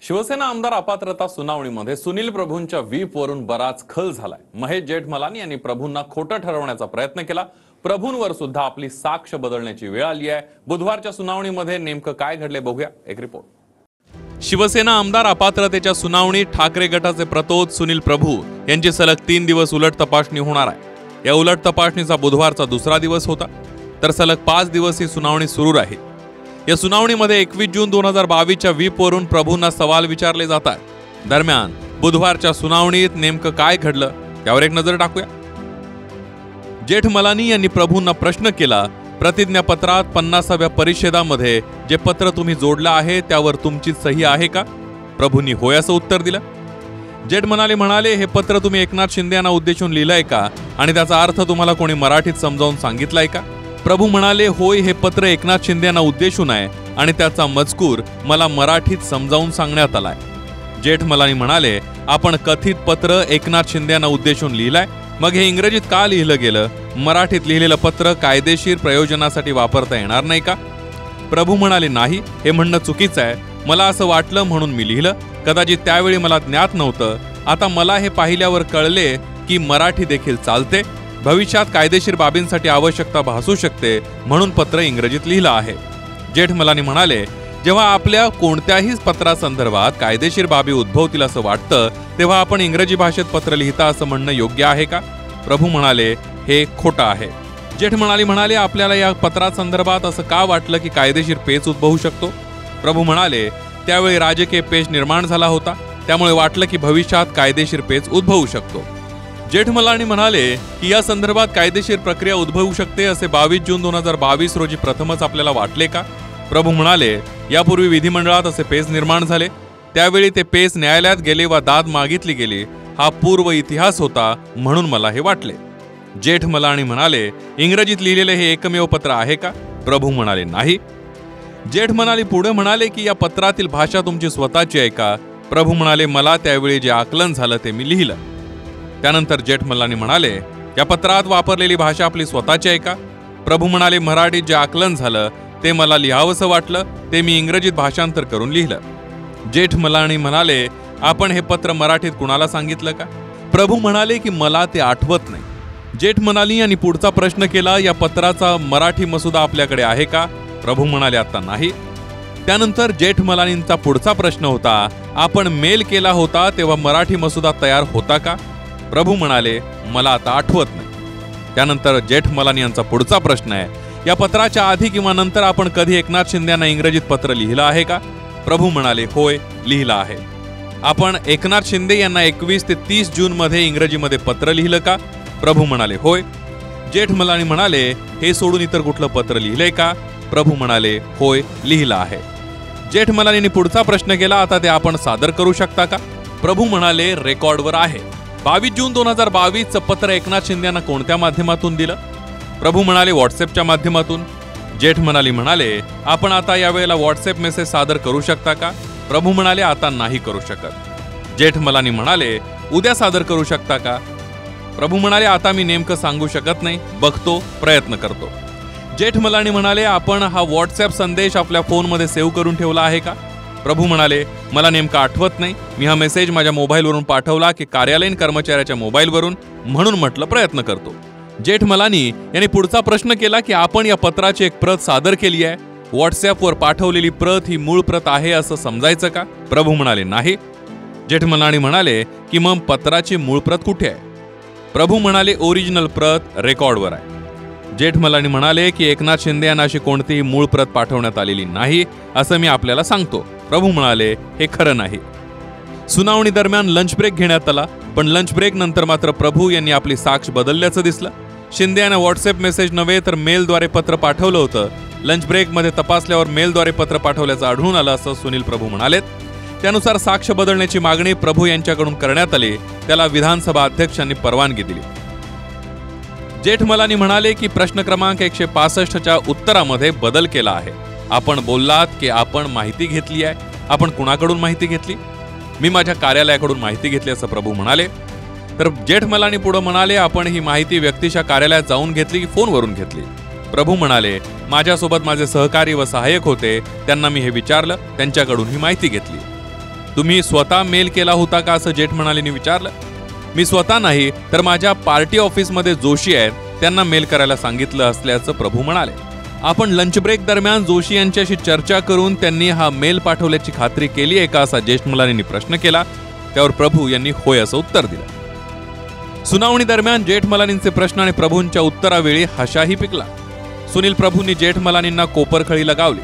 शिवसेना आमदार अपात्रता सुनावणीमध्ये सुनील प्रभूंच्या व्हीपवरून बराच खल झालाय। महेश जेठमलानी यांनी प्रभूंना खोटं ठरवण्याचा प्रयत्न केला। प्रभूंवर सुद्धा आपली साक्ष बदलण्याची वेळ आली आहे। बुधवारच्या सुनावणीमध्ये नेमकं काय घडले बघूया एक रिपोर्ट। शिवसेना आमदार अपात्रतेच्या सुनावणीत ठाकरे गटाचे प्रतोद सुनील प्रभू यांची सलग 3 दिवस उलट तपासणी होणार आहे। या उलट तपासणीचा बुधवारचा दुसरा दिवस होता, तर सलग 5 दिवस ही सुनावणी सुरू राहील। या सुनावणीमध्ये 21 जून 2022च्या व्हीपवरून प्रभूंना सवाल विचारले जातात। दरम्यान बुधवारच्या सुनावणीत नेमकं काय घडलं यावर एक नजर टाकूया। जेठमलानी यांनी प्रभूंना प्रश्न केला, प्रतिज्ञापत्रात 50व्या परिच्छेदामध्ये जे पत्र तुम्ही जोडलं आहे त्यावर तुमची सही आहे का? प्रभूंनी होय असं उत्तर दिलं। जेठमलानी म्हणाले, हे पत्र तुम्ही एकनाथ शिंदे यांना उद्देशून लिहिलंय का आणि त्याचा अर्थ तुम्हाला कोणी मराठीत समजावून सांगितलाय का? प्रभू म्हणाले, होय, हे पत्र एकनाथ शिंदे यांना उद्देशून आहे आणि त्याचा मजकूर मला मराठीत समजावून सांगण्यात आलाय। जेठमलानी म्हणाले, आपण कथित पत्र एकनाथ शिंदे यांना उद्देशून लिहिलंय, मग हे इंग्रजीत का लिहिलं गेलं? मराठीत लिहिलेलं पत्र कायदेशीर प्रयोजनासाठी वापरता येणार नाही का? प्रभू म्हणाले, नाही, हे म्हणणं चुकीचं आहे। मला असं वाटलं म्हणून मी लिहिलं, कदाचित त्यावेळी मला ज्ञात नव्हतं। आता मला हे पाहिल्यावर कळले की मराठी देखील चालते, भविष्यात कायदेशीर बाबींसाठी आवश्यकता भासू शकते म्हणून पत्र इंग्रजीत लिहिलं आहे। जेठमलानी म्हणाले, जेव्हा आपल्या कोणत्याही पत्रासंदर्भात कायदेशीर बाबी उद्भवतील असं वाटतं तेव्हा आपण इंग्रजी भाषेत पत्र लिहिता असं म्हणणं योग्य आहे का? प्रभू म्हणाले, हे खोटं आहे। जेठमलानी म्हणाले, आपल्याला या पत्रासंदर्भात असं का वाटलं की कायदेशीर पेच उद्भवू शकतो? प्रभू म्हणाले, त्यावेळी राजकीय पेच निर्माण झाला होता, त्यामुळे वाटलं की भविष्यात कायदेशीर पेच उद्भवू शकतो। जेठमलानी म्हणाले की या संदर्भात कायदेशीर प्रक्रिया उद्भवू शकते असे 22 जून 2022 रोजी प्रथमच आपल्याला वाटले का? प्रभू म्हणाले, यापूर्वी विधिमंडळात असे पेच निर्माण झाले, त्यावेळी ते पेच न्यायालयात गेले व दाद मागितली गेली, हा पूर्व इतिहास होता म्हणून मला हे वाटले। जेठमलानी म्हणाले, इंग्रजीत लिहिलेले हे एकमेव पत्र आहे का? प्रभू म्हणाले, नाही। जेठमलानी पुढे म्हणाले की या पत्रातील भाषा तुमची स्वतःची आहे का? प्रभू म्हणाले, मला त्यावेळी जे आकलन झालं ते मी लिहिलं। त्यानंतर जेठमलानी म्हणाले, या पत्रात वापरलेली भाषा आपली स्वतःची आहे का? प्रभू म्हणाले, मराठीत जे आकलन झालं ते मला लिहावंसं वाटलं, ते मी इंग्रजीत भाषांतर करून लिहिलं। जेठमलानी म्हणाले, आपण हे पत्र मराठीत कुणाला सांगितलं का? प्रभू म्हणाले की मला ते आठवत नाही। जेठमलानी यांनी पुढचा प्रश्न केला, या पत्राचा मराठी मसुदा आपल्याकडे आहे का? प्रभू म्हणाले, आता नाही। त्यानंतर जेठमलानींचा पुढचा प्रश्न होता, आपण मेल केला होता तेव्हा मराठी मसुदा तयार होता का? प्रभू म्हणाले, मला आता आठवत नाही। त्यानंतर जेठमलानी यांचा पुढचा प्रश्न आहे, या पत्राच्या आधी किंवा नंतर आपण कधी एकनाथ शिंदे यांना इंग्रजीत पत्र लिहिलं आहे का? प्रभू म्हणाले, होय, लिहिलं आहे। आपण एकनाथ शिंदे यांना 21 ते 30 जून मध्ये इंग्रजीमध्ये पत्र लिहिलं का? प्रभू म्हणाले, होय। जेठमलानी म्हणाले, हे सोडून इतर कुठलं पत्र लिहिलंय का? प्रभू म्हणाले, होय, लिहिलं आहे। जेठमलानींनी पुढचा प्रश्न केला, आता ते आपण सादर करू शकता का? प्रभू म्हणाले, रेकॉर्डवर आहे। 22 जून 2022चं पत्र एकनाथ शिंदे यांना कोणत्या माध्यमातून दिलं? प्रभू म्हणाले, व्हॉट्सअपच्या माध्यमातून। जेठमलानी म्हणाले, आपण आता यावेळेला व्हॉट्सअप मेसेज सादर करू शकता का? प्रभू म्हणाले, आता नाही करू शकत। जेठमलानी म्हणाले, उद्या सादर करू शकता का? प्रभू म्हणाले, आता मी नेमकं सांगू शकत नाही, बघतो, प्रयत्न करतो। जेठमलानी म्हणाले, आपण हा व्हॉट्सअप संदेश आपल्या फोनमध्ये सेव्ह करून ठेवला आहे का? प्रभू म्हणाले, मला नेमकं आठवत नाही, मी हा मेसेज माझ्या मोबाईलवरून पाठवला की कार्यालयीन कर्मचाऱ्याच्या मोबाईलवरून, म्हणून म्हटलं प्रयत्न करतो। जेठमलानी यांनी पुढचा प्रश्न केला की आपण या पत्राची एक प्रत सादर केली आहे, व्हॉट्सअपवर पाठवलेली प्रत ही मूळ प्रत आहे असं समजायचं का? प्रभू म्हणाले, नाही। जेठमलानी म्हणाले की मग पत्राची मूळ प्रत कुठे आहे? प्रभू म्हणाले, ओरिजिनल प्रत रेकॉर्डवर आहे। जेठमलानी म्हणाले की एकनाथ शिंदे यांना अशी कोणतीही मूळ प्रत पाठवण्यात आलेली नाही असं मी आपल्याला सांगतो। प्रभू म्हणाले, हे खरं नाही। सुनावणी दरम्यान लंच ब्रेक घेण्यात आला, पण लंच ब्रेक नंतर मात्र प्रभू यांनी आपली साक्ष बदलल्याचं दिसलं। शिंदे यांना व्हॉट्सअप मेसेज नव्हे तर मेलद्वारे पत्र पाठवलं होतं। लंच ब्रेकमध्ये तपासल्यावर मेलद्वारे पत्र पाठवल्याचं आढळून आलं असं सुनील प्रभू म्हणालेत। त्यानुसार साक्ष बदलण्याची मागणी प्रभू यांच्याकडून करण्यात आली, त्याला विधानसभा अध्यक्षांनी परवानगी दिली। जेठमलानी म्हणाले की प्रश्न क्रमांक 165च्या उत्तरामध्ये बदल केला आहे। आपण बोललात की आपण माहिती घेतली आहे, आपण कुणाकडून माहिती घेतली? मी माझ्या कार्यालयाकडून माहिती घेतली असं प्रभू म्हणाले। तर जेठमलानी पुढे म्हणाले, आपण ही माहिती व्यक्तीच्या कार्यालयात जाऊन घेतली की फोनवरून घेतली? प्रभू म्हणाले, माझ्यासोबत माझे सहकारी व सहाय्यक होते, त्यांना मी हे विचारलं, त्यांच्याकडून ही माहिती घेतली। तुम्ही स्वतः मेल केला होता का असं जेठमलानींनी विचारलं. मी स्वतः नाही तर माझ्या पार्टी ऑफिसमध्ये जोशी आहेत त्यांना मेल करायला सांगितलं असल्याचं प्रभू म्हणाले. आपण लंच ब्रेक दरम्यान जोशी यांच्याशी चर्चा करून त्यांनी हा मेल पाठवल्याची खात्री केली आहे का असा जेठमलानींनी प्रश्न केला. त्यावर प्रभू यांनी होय असं उत्तर दिलं. सुनावणी दरम्यान जेठमलानींचे प्रश्न आणि प्रभूंच्या उत्तरावेळी हशाही पिकला. सुनील प्रभूंनी जेठमलानींना कोपरखळीला गावली.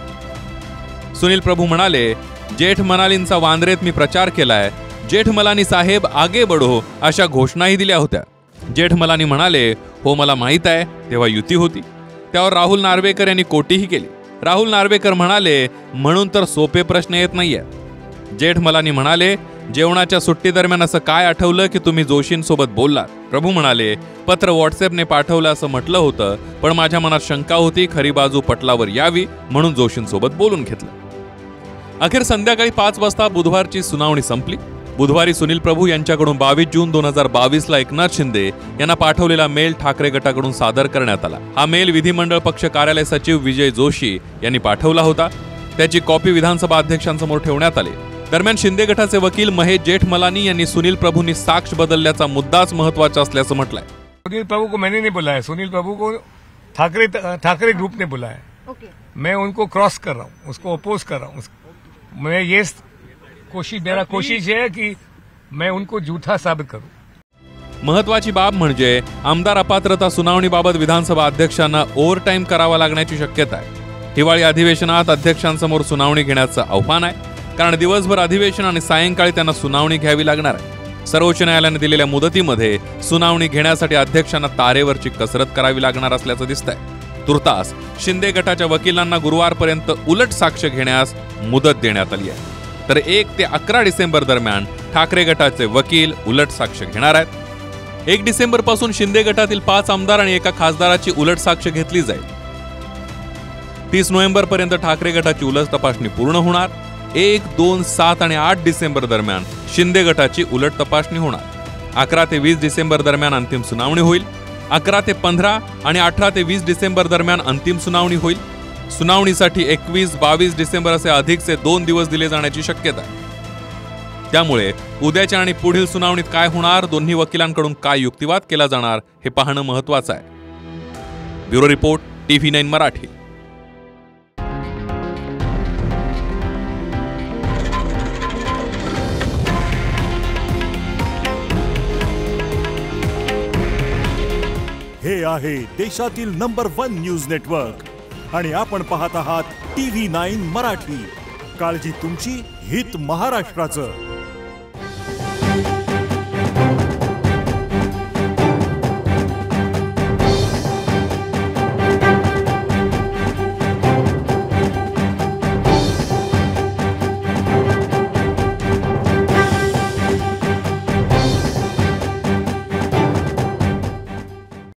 सुनील प्रभू म्हणाले, जेठमलानींचा वांद्रेत मी प्रचार केलाय, जेठमलानी साहेब आगे बढो अशा घोषणाही दिल्या होत्या. जेठमलानी म्हणाले, हो मला माहित आहे तेव्हा युती होती. त्यावर राहुल नार्वेकर यांनी कोटीही केली. राहुल नार्वेकर म्हणाले, म्हणून तर सोपे प्रश्न येत नाहीये. जेठमलानी म्हणाले, जेवणाच्या सुट्टी दरम्यान असं काय आठवलं की तुम्ही जोशींसोबत बोललात. प्रभू म्हणाले, पत्र व्हॉट्सअपने पाठवलं असं म्हटलं होतं, पण माझ्या मनात शंका होती खरी बाजू पटलावर यावी म्हणून जोशींसोबत बोलून घेतलं. अखेर संध्याकाळी 5 वाजता बुधवारची सुनावणी संपली. बुधवारी सुनील प्रभू यांच्याकडून 22 जून 2022ला एकनाथ शिंदे यांना पाठवलेला मेल ठाकरे गटाकडून सादर करण्यात आला. हा मेल विधिमंडळ पक्ष कार्यालय सचिव विजय जोशी यांनी पाठवला होता. त्याची कॉपी विधानसभा अध्यक्षांसमोर ठेवण्यात आली. दरम्यान शिंदे गटाचे वकील महेश जेठमलानी यांनी सुनील प्रभूंनी साक्ष बदलल्याचा मुद्दाच महत्त्वाचा असल्याचं म्हटलंय. सुनील प्रभू को मैंने नहीं बुलाया, सुनील प्रभू को ठाकरे ग्रुप ने बुलाया. मैं उनको क्रॉस कर रहा हूँ, उसको अपोज कर रहा हूँ. मैं ये मेरा कोशिश है कि मैं उनको झूठा साबित करूं. महत्वाची बाब म्हणजे आमदार अपात्रता सुनावणीबाबत विधानसभा अध्यक्षांना ओव्हरटाईम करावा लागण्याची शक्यता आहे. हिवाळी अधिवेशनात अध्यक्षांसमोर सुनावणी घेण्याचं आव्हान आहे, कारण दिवसभर अधिवेशन आणि सायंकाळी त्यांना सुनावणी घ्यावी लागणार आहे. सर्वोच्च न्यायालयाने दिलेल्या मुदतीमध्ये सुनावणी घेण्यासाठी अध्यक्षांना तारेवरची कसरत करावी लागणार असल्याचं दिसतंय. तुर्तास शिंदे गटाच्या वकिलांना गुरुवारपर्यंत उलट साक्ष घेण्यास मुदत देण्यात आली आहे. तर 1 ते 11 डिसेंबर दरम्यान ठाकरे गटाचे वकील उलट साक्ष घेणार आहेत. 1 डिसेंबर पासून शिंदे गटातील 5 आमदार आणि एका खासदाराची उलट साक्ष घेतली जाईल. 30 नोव्हेंबर पर्यंत ठाकरे गटाची उलट तपासणी पूर्ण होणार. 1, 2, 7 आणि 8 डिसेंबर दरम्यान शिंदे गटाची उलट तपासणी होणार. 11 ते 20 डिसेंबर दरम्यान अंतिम सुनावणी होईल. 11 ते 15 आणि 18 ते 20 डिसेंबर दरम्यान अंतिम सुनावणी होईल. सुनावणीसाठी 21, 22 डिसेंबर असे अधिकचे 2 दिवस दिले जाण्याची शक्यता आहे. त्यामुळे उद्याच्या आणि पुढील सुनावणीत काय होणार, दोन्ही वकिलांकडून काय युक्तिवाद केला जाणार हे पाहणं महत्त्वाचं आहे. Bureau report, TV9 Marathi. हे आहे देशातील नंबर 1 न्यूज नेटवर्क आणि आपण पाहत आहात TV9 मराठी. काळजी तुमची, हित महाराष्ट्राचं.